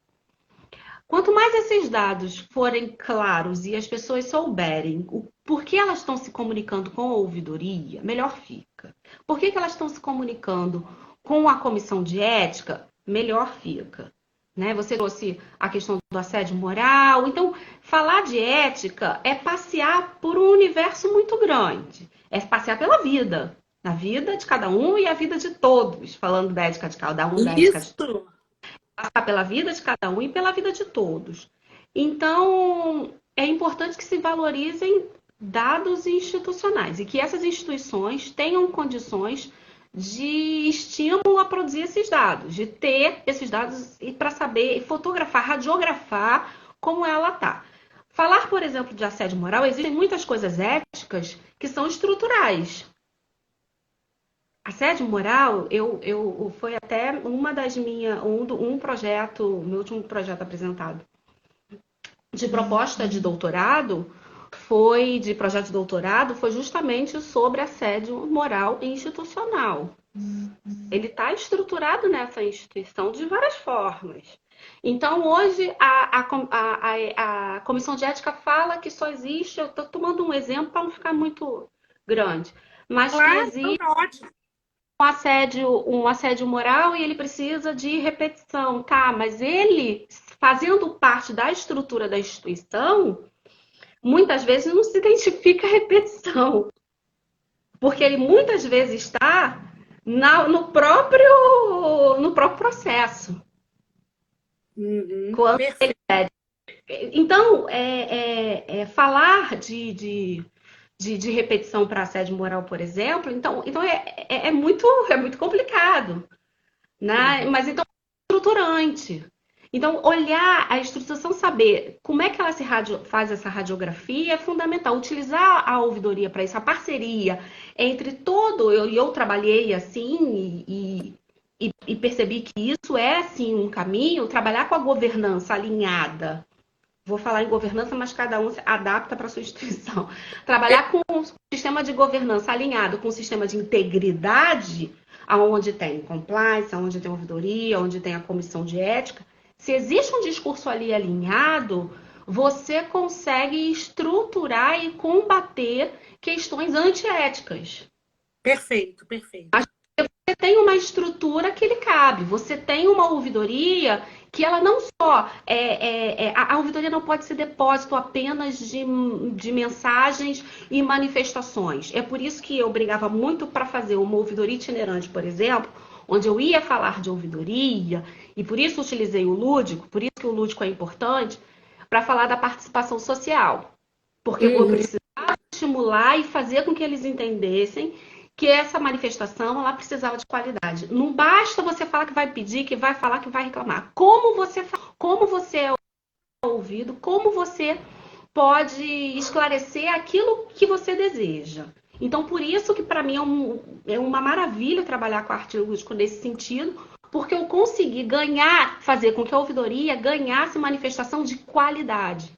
Quanto mais esses dados forem claros e as pessoas souberem por que elas estão se comunicando com a ouvidoria, melhor fica. Por que elas estão se comunicando com a comissão de ética, melhor fica. Né? Você trouxe a questão do assédio moral. Então, falar de ética é passear por um universo muito grande. É passear pela vida. A vida de cada um e a vida de todos. Falando da ética de cada um, da ética de todos. Passar pela vida de cada um e pela vida de todos. Então, é importante que se valorizem dados institucionais e que essas instituições tenham condições de estímulo a produzir esses dados, de ter esses dados e para saber fotografar, radiografar como ela está. Falar, por exemplo, de assédio moral, existem muitas coisas éticas que são estruturais. assédio moral, foi até uma das minhas, um projeto, meu último projeto apresentado de proposta de doutorado, de projeto de doutorado, foi justamente sobre assédio moral e institucional. Ele está estruturado nessa instituição de várias formas. Então, hoje, a Comissão de Ética fala que só existe, eu estou tomando um exemplo para não ficar muito grande, mas que Claro, existe então tá ótimo. um assédio moral e ele precisa de repetição, tá? Mas ele, fazendo parte da estrutura da instituição, muitas vezes não se identifica a repetição, porque ele muitas vezes está no próprio processo. Quando Perfeito. Então, falar de repetição para assédio moral, por exemplo, então é muito complicado, né? Mas então é estruturante. Então, olhar a estruturação, saber como é que ela faz essa radiografia é fundamental. Utilizar a ouvidoria para isso, a parceria entre todo. Eu trabalhei assim e percebi que isso é sim um caminho, trabalhar com a governança alinhada. Vou falar em governança, mas cada um se adapta para a sua instituição. Trabalhar com um sistema de governança alinhado com um sistema de integridade, onde tem compliance, onde tem ouvidoria, onde tem a comissão de ética. Se existe um discurso ali alinhado, você consegue estruturar e combater questões antiéticas. Perfeito, perfeito. Você tem uma estrutura que lhe cabe, você tem uma ouvidoria que ela não só a ouvidoria não pode ser depósito apenas de mensagens e manifestações. É por isso que eu brigava muito para fazer uma ouvidoria itinerante, por exemplo, onde eu ia falar de ouvidoria, e por isso utilizei o lúdico, por isso que o lúdico é importante, para falar da participação social. Porque eu precisava estimular e fazer com que eles entendessem que essa manifestação ela precisava de qualidade. Não basta você falar que vai pedir, que vai falar, que vai reclamar. Como você é ouvido, como você pode esclarecer aquilo que você deseja. Então, por isso que para mim é uma maravilha trabalhar com a arte lúdica nesse sentido, porque eu consegui fazer com que a ouvidoria ganhasse manifestação de qualidade.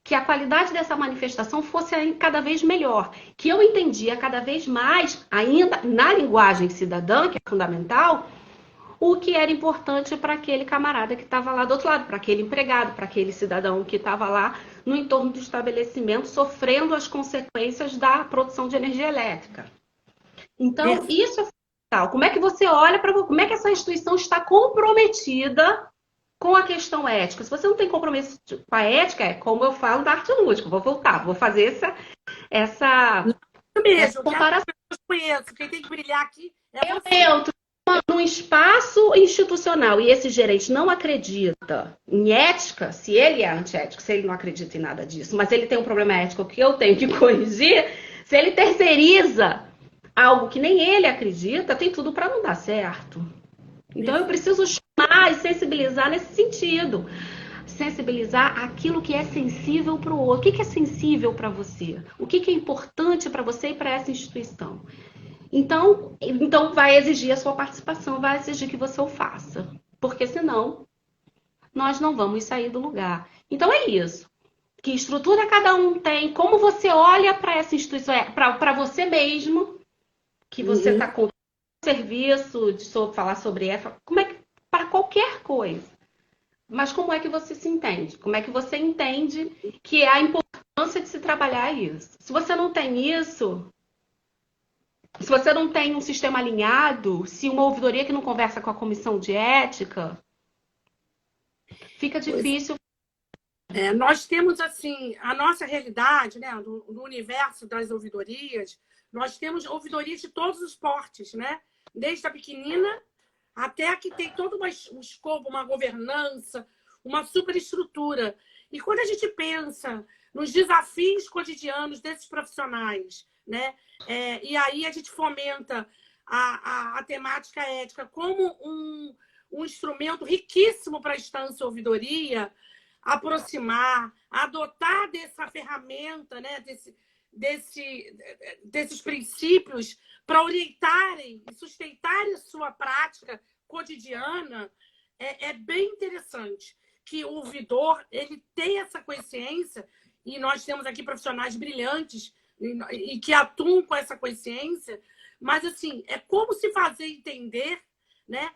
Que a qualidade dessa manifestação fosse cada vez melhor, que eu entendia cada vez mais, ainda na linguagem cidadã, que é fundamental, o que era importante para aquele camarada que estava lá do outro lado, para aquele empregado, para aquele cidadão que estava lá no entorno do estabelecimento, sofrendo as consequências da produção de energia elétrica. Então, Perfeito. isso é fundamental. Como é que você olha para como é que essa instituição está comprometida com a questão ética? Se você não tem compromisso com a ética, é como eu falo da arte lúdica. Vou voltar, vou fazer essa Mesmo, que as comparação. pessoas conheçam. Quem tem que brilhar aqui é Eu você. entro num espaço institucional e esse gerente não acredita em ética, se ele é antiético, se ele não acredita em nada disso, mas ele tem um problema ético que eu tenho que corrigir, se ele terceiriza algo que nem ele acredita, tem tudo para não dar certo. Então eu preciso chamar e sensibilizar nesse sentido. Sensibilizar aquilo que é sensível para o outro. O que é sensível para você? O que é importante para você e para essa instituição? Então vai exigir a sua participação, vai exigir que você o faça. Porque senão nós não vamos sair do lugar. Então é isso. Que estrutura cada um tem, como você olha para essa instituição, para você mesmo, que você está com serviço, falar sobre EFA, como é que para qualquer coisa. Mas como é que você se entende? Como é que você entende que é a importância de se trabalhar isso? Se você não tem isso, se você não tem um sistema alinhado, se uma ouvidoria que não conversa com a comissão de ética, fica difícil. Nós temos, assim, a nossa realidade, né, no universo das ouvidorias, nós temos ouvidorias de todos os portes, né? Desde a pequenina até a que tem todo um escopo, uma governança, uma superestrutura. E quando a gente pensa nos desafios cotidianos desses profissionais, né? E aí a gente fomenta a temática ética como um instrumento riquíssimo para a instância ouvidoria, aproximar, adotar dessa ferramenta, né? desses princípios para orientarem e sustentarem a sua prática cotidiana, é bem interessante que o ouvidor ele tem essa consciência, e nós temos aqui profissionais brilhantes e que atuam com essa consciência, mas assim, é como se fazer entender, né,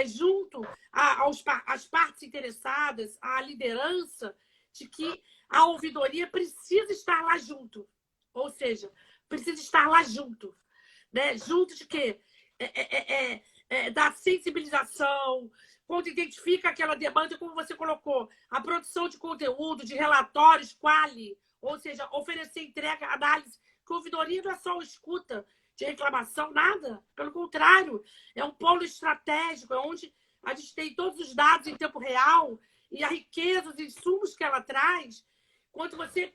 junto às partes interessadas, à liderança, de que a ouvidoria precisa estar lá junto. Ou seja, precisa estar lá junto. Né? Junto de quê? Da sensibilização, quando identifica aquela demanda, como você colocou, a produção de conteúdo, de relatórios, quali, ou seja, oferecer entrega, análise, que a ouvidoria não é só escuta de reclamação, nada. Pelo contrário, é um polo estratégico, é onde a gente tem todos os dados em tempo real e a riqueza, os insumos que ela traz. Quando você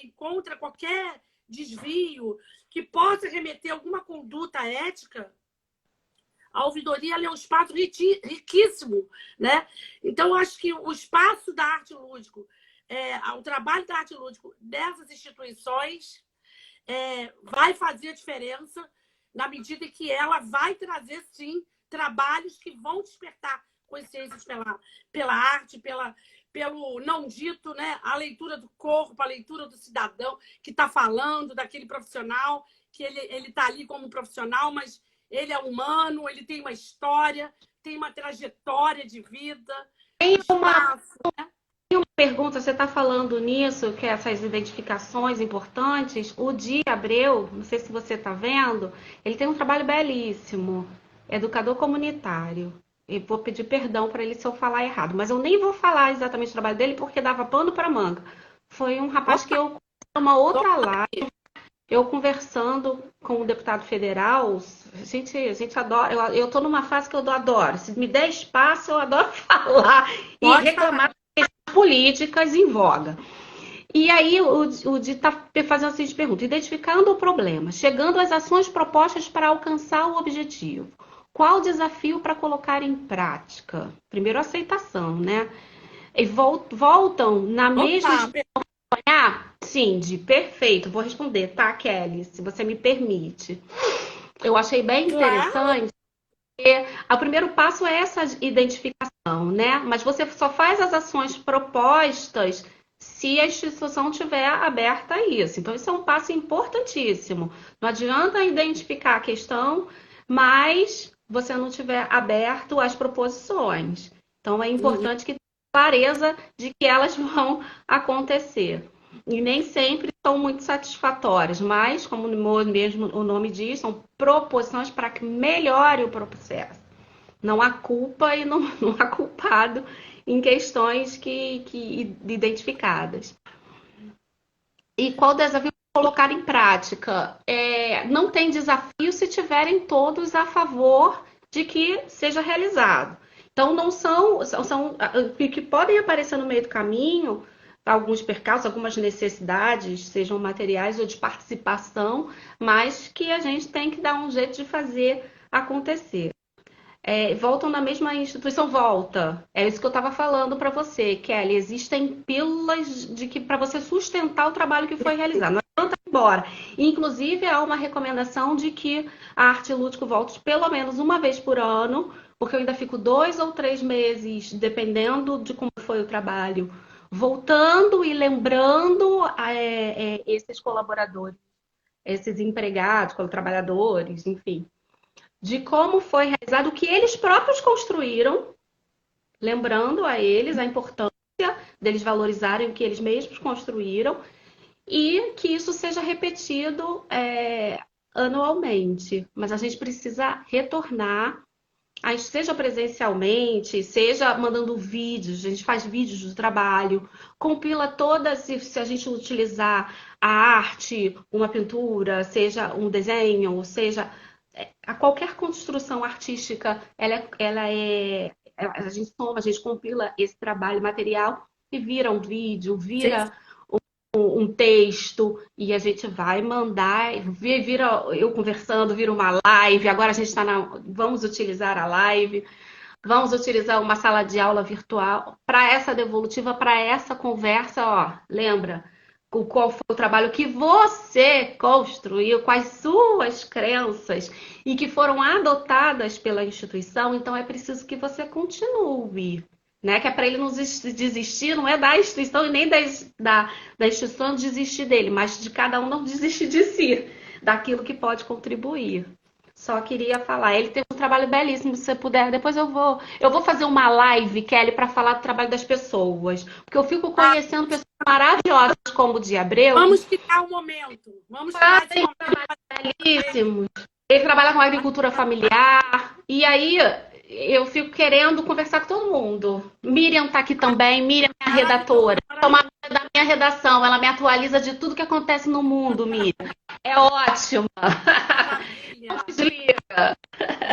encontra qualquer desvio que possa remeter a alguma conduta ética, a ouvidoria é um espaço riquíssimo, né? Então, eu acho que o espaço da arte lúdico, o trabalho da arte lúdico dessas instituições vai fazer a diferença na medida em que ela vai trazer, sim, trabalhos que vão despertar consciências pela arte, pelo não dito, né? A leitura do corpo, a leitura do cidadão que está falando, daquele profissional, que ele está ali como profissional, mas ele é humano, ele tem uma história, tem uma trajetória de vida. Tem uma pergunta, você está falando nisso, que essas identificações importantes, o Di Abreu, não sei se você está vendo, ele tem um trabalho belíssimo, educador comunitário. E vou pedir perdão para ele se eu falar errado, mas eu nem vou falar exatamente o trabalho dele porque dava pano para manga. Foi um rapaz que eu, numa outra live, eu conversando com o deputado federal, a gente adora, eu estou numa fase que eu adoro. Se me der espaço, eu adoro falar e reclamar das políticas em voga. E aí o Di está fazendo a seguinte pergunta: identificando o problema, chegando às ações propostas para alcançar o objetivo. Qual o desafio para colocar em prática? Primeiro, a aceitação, né? E voltam na mesma... Sim, Di, perfeito. Vou responder, tá, Kelly? Se você me permite. Eu achei bem interessante. Porque o primeiro passo é essa identificação, né? Mas você só faz as ações propostas se a instituição estiver aberta a isso. Então, isso é um passo importantíssimo. Não adianta identificar a questão, mas você não estiver aberto às proposições. Então, é importante que tenha clareza de que elas vão acontecer. E nem sempre são muito satisfatórias, mas, como mesmo o nome diz, são proposições para que melhore o processo. Não há culpa e não há culpado em questões que identificadas. E qual desafio colocar em prática? Não tem desafio se tiverem todos a favor de que seja realizado. Então, não são que podem aparecer no meio do caminho, alguns percalços, algumas necessidades, sejam materiais ou de participação, mas que a gente tem que dar um jeito de fazer acontecer. Voltam na mesma instituição, volta. É isso que eu estava falando para você, Kelly. Existem pílulas de que para você sustentar o trabalho que foi realizado. Não adianta ir embora. Inclusive, há uma recomendação de que a arte lúdico volte pelo menos uma vez por ano, porque eu ainda fico 2 ou 3 meses, dependendo de como foi o trabalho, voltando e lembrando esses colaboradores, esses empregados, trabalhadores, enfim, de como foi realizado, o que eles próprios construíram, lembrando a eles a importância deles valorizarem o que eles mesmos construíram e que isso seja repetido anualmente. Mas a gente precisa retornar, seja presencialmente, seja mandando vídeos, a gente faz vídeos do trabalho, compila todas, se a gente utilizar a arte, uma pintura, seja um desenho, ou seja, a qualquer construção artística, a gente soma, a gente compila esse trabalho material e vira um vídeo, vira um texto, e a gente vai mandar, vira eu conversando, vira uma live. Agora a gente vamos utilizar a live, vamos utilizar uma sala de aula virtual para essa devolutiva, para essa conversa. Lembra, qual foi o trabalho que você construiu com as suas crenças e que foram adotadas pela instituição, então é preciso que você continue. Né? Que é para ele não desistir, não é da instituição e nem da instituição desistir dele, mas de cada um não desistir de si, daquilo que pode contribuir. Só queria falar, ele tem um trabalho belíssimo, se você puder. Depois eu vou fazer uma live, Kelly, para falar do trabalho das pessoas, porque eu fico conhecendo pessoas maravilhosas como o de Abreu, Vamos criar um momento. Vamos criar esse momento. belíssimos. Ele trabalha com agricultura familiar, e aí eu fico querendo conversar com todo mundo. Miriam tá aqui também, Miriam é a redatora. Toma da minha redação, ela me atualiza de tudo que acontece no mundo, Miriam. É ótima. Maravilha.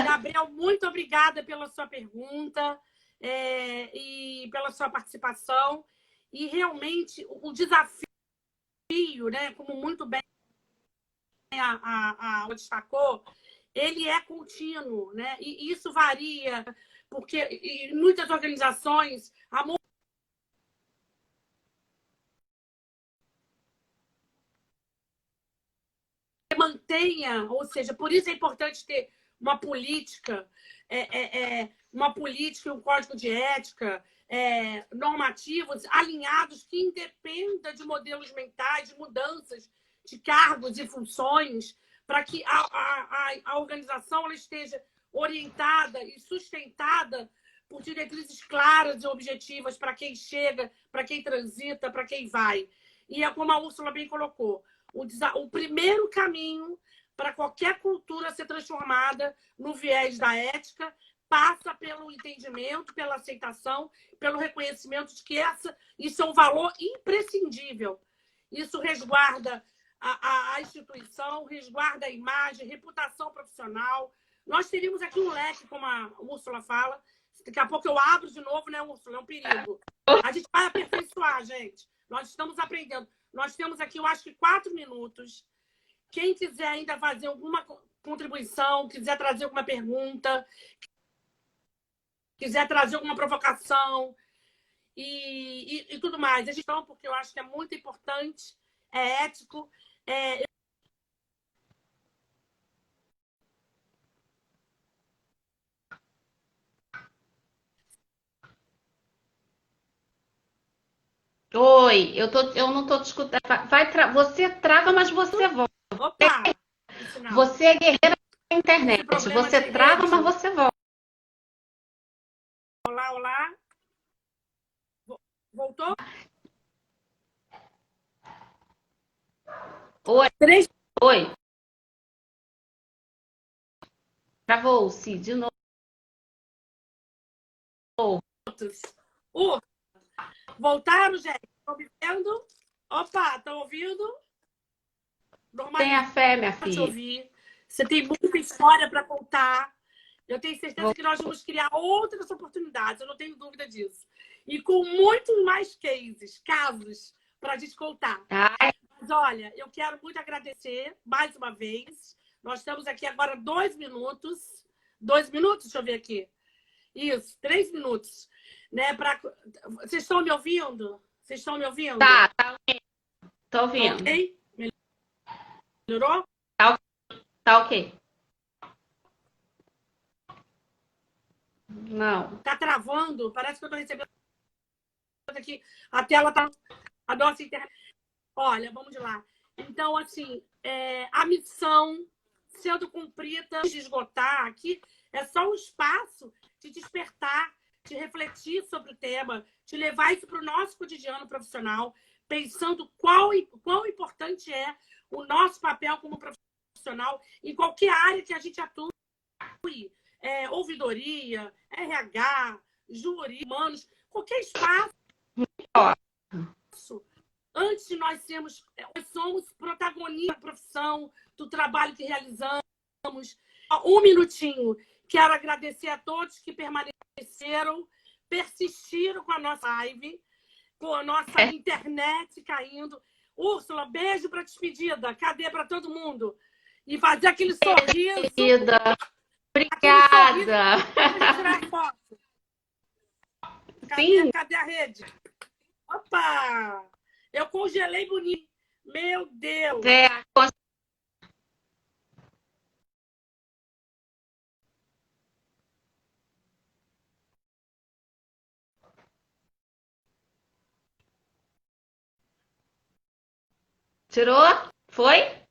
Gabriel, muito obrigada pela sua pergunta e pela sua participação. E realmente o desafio, né, como muito bem a destacou, ele é contínuo, né? E isso varia, porque em muitas organizações a mantenha, ou seja, por isso é importante ter uma política, uma política, um código de ética, normativos alinhados que independa de modelos mentais, de mudanças de cargos e funções, para que a organização ela esteja orientada e sustentada por diretrizes claras e objetivas para quem chega, para quem transita, para quem vai. E é como a Úrsula bem colocou, o primeiro caminho para qualquer cultura ser transformada no viés da ética passa pelo entendimento, pela aceitação, pelo reconhecimento de que isso é um valor imprescindível. Isso resguarda a instituição, resguarda a imagem, reputação profissional. Nós teríamos aqui um leque, como a Úrsula fala. Daqui a pouco eu abro de novo, né, Úrsula? É um perigo. A gente vai aperfeiçoar, gente. Nós estamos aprendendo. Nós temos aqui, eu acho que 4 minutos. Quem quiser ainda fazer alguma contribuição, quiser trazer alguma pergunta, quiser trazer alguma provocação e tudo mais. A gestão, porque eu acho que é muito importante, é ético. Oi, eu não tô te escutando. Você trava, mas você volta. Opa! Você é guerreira da internet. Você trava, mas você volta. Olá, olá. Voltou? Oi. 3 Oi. Travou-se de novo. minutos. Voltaram, gente? Estão me vendo? Opa, estão ouvindo? Tenha fé, minha filha. Ouvir. Você tem muita história para contar. Eu tenho certeza que nós vamos criar outras oportunidades, eu não tenho dúvida disso. E com muito mais casos, para a gente contar. Mas olha, eu quero muito agradecer mais uma vez. Nós estamos aqui agora 2 minutos. 2 minutos? Deixa eu ver aqui. Isso, 3 minutos. Né, Vocês estão me ouvindo? Vocês estão me ouvindo? Tá ouvindo. Tô ouvindo. Ok? Melhorou? Tá ok. Não. Tá travando? Parece que eu tô recebendo aqui. A tela tá... A nossa internet... Olha, vamos de lá. Então, assim, a missão sendo cumprida, de esgotar aqui, é só um espaço de despertar, de refletir sobre o tema, de levar isso para o nosso cotidiano profissional, pensando quão importante é o nosso papel como profissional em qualquer área que a gente atue. Ouvidoria, RH, júri, humanos, qualquer espaço. Antes de nós somos protagonistas da profissão, do trabalho que realizamos. Um minutinho. Quero agradecer a todos que permaneceram, persistiram com a nossa live, com a nossa internet caindo. Úrsula, beijo para despedida. Cadê para todo mundo? E fazer aquele sorriso. Obrigada. Cadê a rede? Opa! Eu congelei bonito. Meu Deus! É, tirou? Foi?